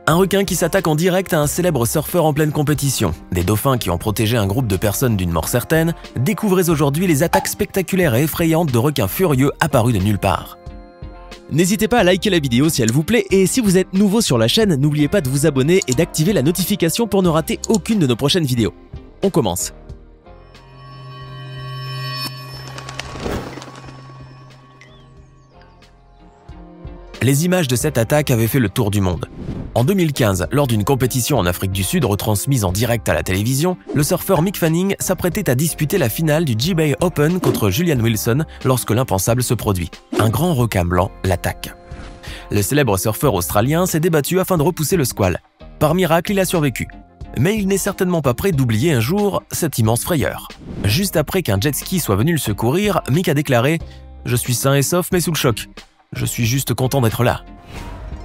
Un requin qui s'attaque en direct à un célèbre surfeur en pleine compétition, des dauphins qui ont protégé un groupe de personnes d'une mort certaine, découvrez aujourd'hui les attaques spectaculaires et effrayantes de requins furieux apparus de nulle part. N'hésitez pas à liker la vidéo si elle vous plaît et si vous êtes nouveau sur la chaîne, n'oubliez pas de vous abonner et d'activer la notification pour ne rater aucune de nos prochaines vidéos. On commence. Les images de cette attaque avaient fait le tour du monde. En 2015, lors d'une compétition en Afrique du Sud retransmise en direct à la télévision, le surfeur Mick Fanning s'apprêtait à disputer la finale du G-Bay Open contre Julian Wilson lorsque l'impensable se produit. Un grand requin blanc l'attaque. Le célèbre surfeur australien s'est débattu afin de repousser le squale. Par miracle, il a survécu. Mais il n'est certainement pas prêt d'oublier un jour cette immense frayeur. Juste après qu'un jet ski soit venu le secourir, Mick a déclaré « Je suis sain et sauf mais sous le choc. Je suis juste content d'être là ».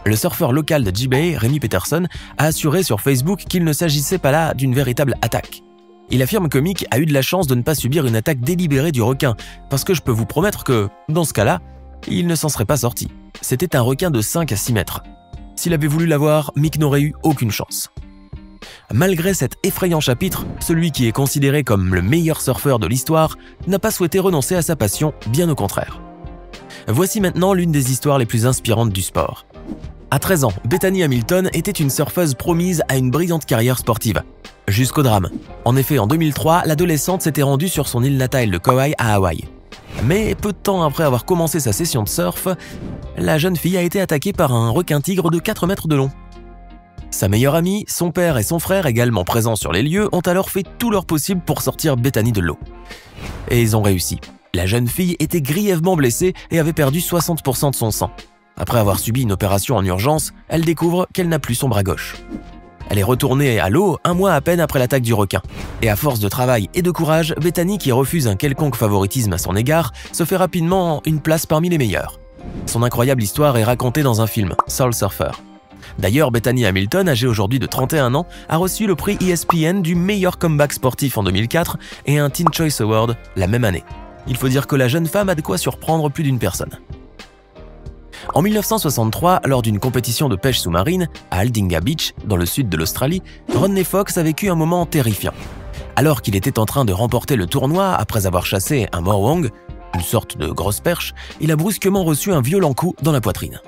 Le surfeur local de G-Bay, Remy Peterson, a assuré sur Facebook qu'il ne s'agissait pas là d'une véritable attaque. Il affirme que Mick a eu de la chance de ne pas subir une attaque délibérée du requin, parce que je peux vous promettre que, dans ce cas-là, il ne s'en serait pas sorti. C'était un requin de 5 à 6 mètres. S'il avait voulu l'avoir, Mick n'aurait eu aucune chance. Malgré cet effrayant chapitre, celui qui est considéré comme le meilleur surfeur de l'histoire n'a pas souhaité renoncer à sa passion, bien au contraire. Voici maintenant l'une des histoires les plus inspirantes du sport. À 13 ans, Bethany Hamilton était une surfeuse promise à une brillante carrière sportive. Jusqu'au drame. En effet, en 2003, l'adolescente s'était rendue sur son île natale de Kauai à Hawaï. Mais peu de temps après avoir commencé sa session de surf, la jeune fille a été attaquée par un requin-tigre de 4 mètres de long. Sa meilleure amie, son père et son frère, également présents sur les lieux, ont alors fait tout leur possible pour sortir Bethany de l'eau. Et ils ont réussi. La jeune fille était grièvement blessée et avait perdu 60% de son sang. Après avoir subi une opération en urgence, elle découvre qu'elle n'a plus son bras gauche. Elle est retournée à l'eau un mois à peine après l'attaque du requin. Et à force de travail et de courage, Bethany, qui refuse un quelconque favoritisme à son égard, se fait rapidement une place parmi les meilleurs. Son incroyable histoire est racontée dans un film, Soul Surfer. D'ailleurs, Bethany Hamilton, âgée aujourd'hui de 31 ans, a reçu le prix ESPN du meilleur comeback sportif en 2004 et un Teen Choice Award la même année. Il faut dire que la jeune femme a de quoi surprendre plus d'une personne. En 1963, lors d'une compétition de pêche sous-marine à Aldinga Beach, dans le sud de l'Australie, Rodney Fox a vécu un moment terrifiant. Alors qu'il était en train de remporter le tournoi après avoir chassé un morwong, une sorte de grosse perche, il a brusquement reçu un violent coup dans la poitrine.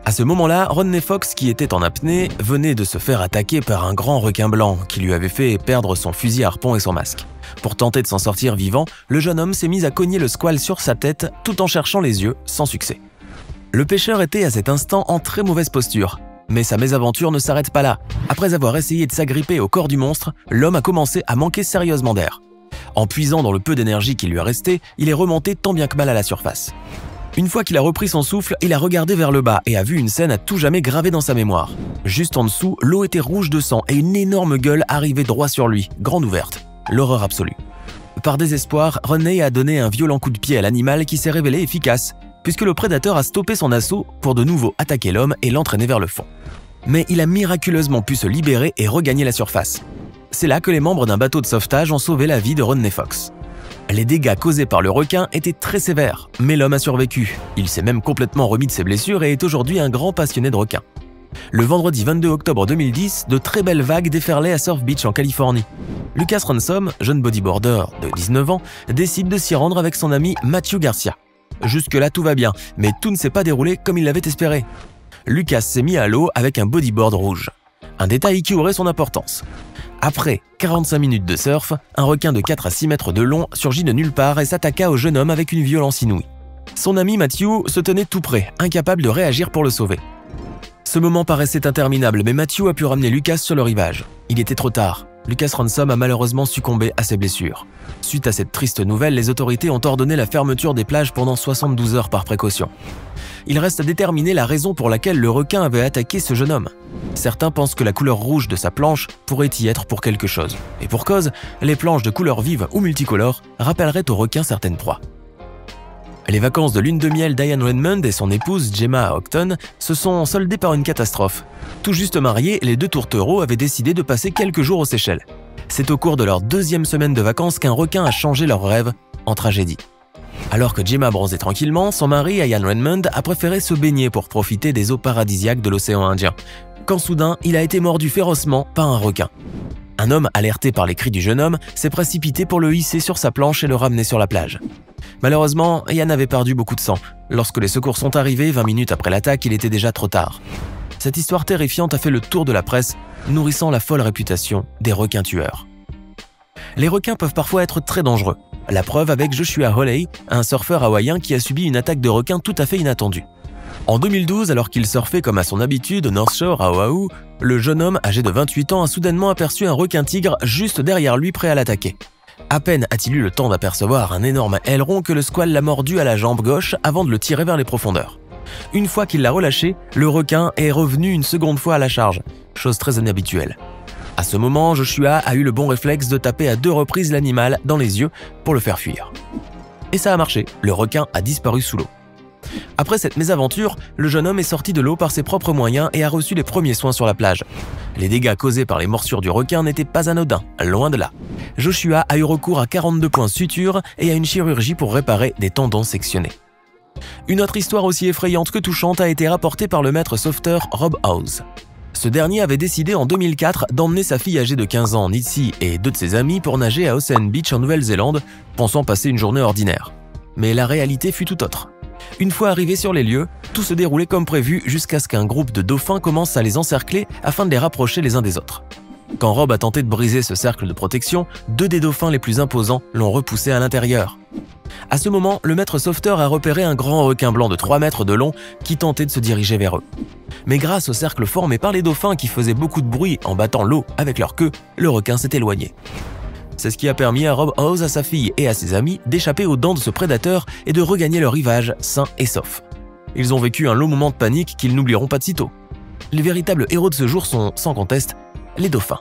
À ce moment-là, Rodney Fox, qui était en apnée, venait de se faire attaquer par un grand requin blanc qui lui avait fait perdre son fusil à harpon et son masque. Pour tenter de s'en sortir vivant, le jeune homme s'est mis à cogner le squale sur sa tête tout en cherchant les yeux, sans succès. Le pêcheur était à cet instant en très mauvaise posture. Mais sa mésaventure ne s'arrête pas là. Après avoir essayé de s'agripper au corps du monstre, l'homme a commencé à manquer sérieusement d'air. En puisant dans le peu d'énergie qui lui est resté, il est remonté tant bien que mal à la surface. Une fois qu'il a repris son souffle, il a regardé vers le bas et a vu une scène à tout jamais gravée dans sa mémoire. Juste en dessous, l'eau était rouge de sang et une énorme gueule arrivait droit sur lui, grande ouverte. L'horreur absolue. Par désespoir, Rodney a donné un violent coup de pied à l'animal qui s'est révélé efficace, puisque le prédateur a stoppé son assaut pour de nouveau attaquer l'homme et l'entraîner vers le fond. Mais il a miraculeusement pu se libérer et regagner la surface. C'est là que les membres d'un bateau de sauvetage ont sauvé la vie de Rodney Fox. Les dégâts causés par le requin étaient très sévères, mais l'homme a survécu. Il s'est même complètement remis de ses blessures et est aujourd'hui un grand passionné de requins. Le vendredi 22 octobre 2010, de très belles vagues déferlaient à Surf Beach en Californie. Lucas Ransom, jeune bodyboarder de 19 ans, décide de s'y rendre avec son ami Matthew Garcia. Jusque-là, tout va bien, mais tout ne s'est pas déroulé comme il l'avait espéré. Lucas s'est mis à l'eau avec un bodyboard rouge. Un détail qui aurait son importance. Après 45 minutes de surf, un requin de 4 à 6 mètres de long surgit de nulle part et s'attaqua au jeune homme avec une violence inouïe. Son ami Matthew se tenait tout près, incapable de réagir pour le sauver. Ce moment paraissait interminable, mais Matthew a pu ramener Lucas sur le rivage. Il était trop tard. Lucas Ransom a malheureusement succombé à ses blessures. Suite à cette triste nouvelle, les autorités ont ordonné la fermeture des plages pendant 72 heures par précaution. Il reste à déterminer la raison pour laquelle le requin avait attaqué ce jeune homme. Certains pensent que la couleur rouge de sa planche pourrait y être pour quelque chose. Et pour cause, les planches de couleur vive ou multicolores rappelleraient au requin certaines proies. Les vacances de lune de miel d'Ian Redmond et son épouse Gemma Octon se sont soldées par une catastrophe. Tout juste mariés, les deux tourtereaux avaient décidé de passer quelques jours aux Seychelles. C'est au cours de leur deuxième semaine de vacances qu'un requin a changé leur rêve en tragédie. Alors que Gemma bronzait tranquillement, son mari, Ian Redmond, a préféré se baigner pour profiter des eaux paradisiaques de l'océan Indien. quand soudain il a été mordu férocement par un requin. Un homme, alerté par les cris du jeune homme, s'est précipité pour le hisser sur sa planche et le ramener sur la plage. Malheureusement, Ian avait perdu beaucoup de sang. Lorsque les secours sont arrivés, 20 minutes après l'attaque, il était déjà trop tard. Cette histoire terrifiante a fait le tour de la presse, nourrissant la folle réputation des requins tueurs. Les requins peuvent parfois être très dangereux. La preuve avec Joshua Hawley, un surfeur hawaïen qui a subi une attaque de requin tout à fait inattendue. En 2012, alors qu'il surfait comme à son habitude au North Shore à Oahu, le jeune homme âgé de 28 ans a soudainement aperçu un requin-tigre juste derrière lui prêt à l'attaquer. À peine a-t-il eu le temps d'apercevoir un énorme aileron que le squale l'a mordu à la jambe gauche avant de le tirer vers les profondeurs. Une fois qu'il l'a relâché, le requin est revenu une seconde fois à la charge, chose très inhabituelle. À ce moment, Joshua a eu le bon réflexe de taper à 2 reprises l'animal dans les yeux pour le faire fuir. Et ça a marché, le requin a disparu sous l'eau. Après cette mésaventure, le jeune homme est sorti de l'eau par ses propres moyens et a reçu les premiers soins sur la plage. Les dégâts causés par les morsures du requin n'étaient pas anodins, loin de là. Joshua a eu recours à 42 points de suture et à une chirurgie pour réparer des tendons sectionnés. Une autre histoire aussi effrayante que touchante a été rapportée par le maître sauveteur Rob House. Ce dernier avait décidé en 2004 d'emmener sa fille âgée de 15 ans, Nitsi, et 2 de ses amis pour nager à Ocean Beach en Nouvelle-Zélande, pensant passer une journée ordinaire. Mais la réalité fut tout autre. Une fois arrivés sur les lieux, tout se déroulait comme prévu jusqu'à ce qu'un groupe de dauphins commence à les encercler afin de les rapprocher les uns des autres. Quand Rob a tenté de briser ce cercle de protection, 2 des dauphins les plus imposants l'ont repoussé à l'intérieur. À ce moment, le maître sauveteur a repéré un grand requin blanc de 3 mètres de long qui tentait de se diriger vers eux. Mais grâce au cercle formé par les dauphins qui faisaient beaucoup de bruit en battant l'eau avec leur queue, le requin s'est éloigné. C'est ce qui a permis à Rob House, à sa fille et à ses amis d'échapper aux dents de ce prédateur et de regagner leur rivage sains et saufs. Ils ont vécu un long moment de panique qu'ils n'oublieront pas de sitôt. Les véritables héros de ce jour sont, sans conteste, les dauphins.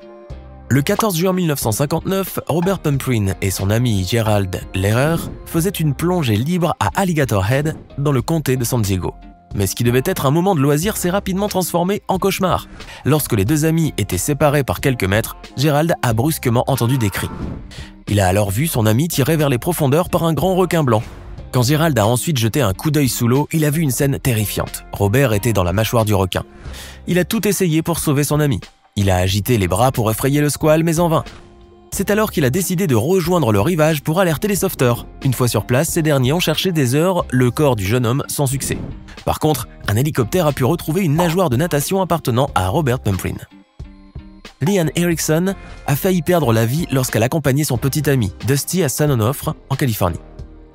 Le 14 juin 1959, Robert Pumphrey et son ami Gerald Lehrer faisaient une plongée libre à Alligator Head, dans le comté de San Diego. Mais ce qui devait être un moment de loisir s'est rapidement transformé en cauchemar. Lorsque les 2 amis étaient séparés par quelques mètres, Gerald a brusquement entendu des cris. Il a alors vu son ami tiré vers les profondeurs par un grand requin blanc. Quand Gerald a ensuite jeté un coup d'œil sous l'eau, il a vu une scène terrifiante. Robert était dans la mâchoire du requin. Il a tout essayé pour sauver son ami. Il a agité les bras pour effrayer le squale, mais en vain. C'est alors qu'il a décidé de rejoindre le rivage pour alerter les sauveteurs. Une fois sur place, ces derniers ont cherché des heures le corps du jeune homme sans succès. Par contre, un hélicoptère a pu retrouver une nageoire de natation appartenant à Robert Pumphrey. Leanne Erickson a failli perdre la vie lorsqu'elle accompagnait son petit ami, Dusty, à San Onofre, en Californie.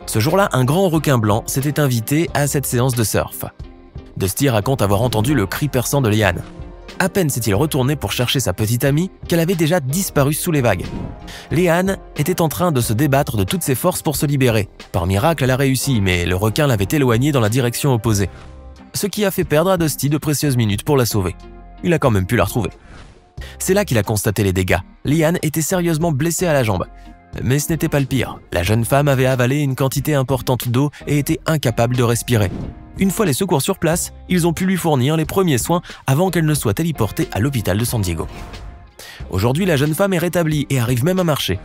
Ce jour-là, un grand requin blanc s'était invité à cette séance de surf. Dusty raconte avoir entendu le cri perçant de Leanne. À peine s'est-il retourné pour chercher sa petite amie qu'elle avait déjà disparu sous les vagues. Leanne était en train de se débattre de toutes ses forces pour se libérer. Par miracle, elle a réussi, mais le requin l'avait éloignée dans la direction opposée. Ce qui a fait perdre à Dusty de précieuses minutes pour la sauver. Il a quand même pu la retrouver. C'est là qu'il a constaté les dégâts. Leanne était sérieusement blessée à la jambe. Mais ce n'était pas le pire. La jeune femme avait avalé une quantité importante d'eau et était incapable de respirer. Une fois les secours sur place, ils ont pu lui fournir les premiers soins avant qu'elle ne soit téléportée à l'hôpital de San Diego. Aujourd'hui, la jeune femme est rétablie et arrive même à marcher.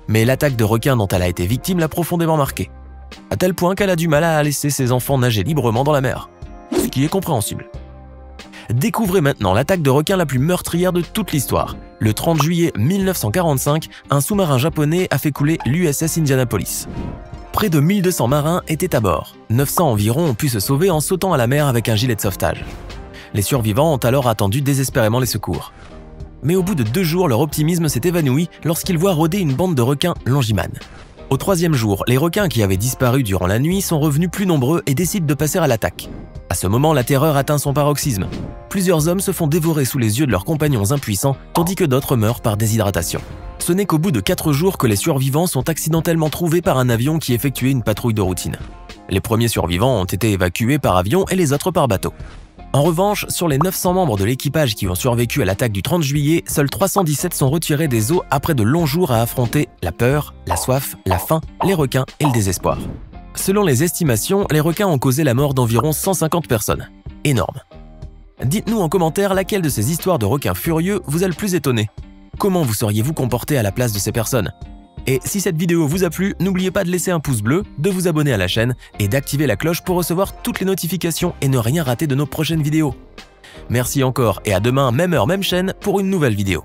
Mais l'attaque de requin dont elle a été victime l'a profondément marquée, à tel point qu'elle a du mal à laisser ses enfants nager librement dans la mer, ce qui est compréhensible. Découvrez maintenant l'attaque de requin la plus meurtrière de toute l'histoire. Le 30 juillet 1945, un sous-marin japonais a fait couler l'USS Indianapolis. Près de 1200 marins étaient à bord. 900 environ ont pu se sauver en sautant à la mer avec un gilet de sauvetage. Les survivants ont alors attendu désespérément les secours. Mais au bout de 2 jours, leur optimisme s'est évanoui lorsqu'ils voient rôder une bande de requins longimanes. Au 3e jour, les requins qui avaient disparu durant la nuit sont revenus plus nombreux et décident de passer à l'attaque. À ce moment, la terreur atteint son paroxysme. Plusieurs hommes se font dévorer sous les yeux de leurs compagnons impuissants, tandis que d'autres meurent par déshydratation. Ce n'est qu'au bout de 4 jours que les survivants sont accidentellement trouvés par un avion qui effectuait une patrouille de routine. Les premiers survivants ont été évacués par avion et les autres par bateau. En revanche, sur les 900 membres de l'équipage qui ont survécu à l'attaque du 30 juillet, seuls 317 sont retirés des eaux après de longs jours à affronter la peur, la soif, la faim, les requins et le désespoir. Selon les estimations, les requins ont causé la mort d'environ 150 personnes. Énorme. Dites-nous en commentaire laquelle de ces histoires de requins furieux vous a le plus étonné. Comment vous seriez-vous comporté à la place de ces personnes? Et si cette vidéo vous a plu, n'oubliez pas de laisser un pouce bleu, de vous abonner à la chaîne et d'activer la cloche pour recevoir toutes les notifications et ne rien rater de nos prochaines vidéos. Merci encore et à demain, même heure, même chaîne, pour une nouvelle vidéo.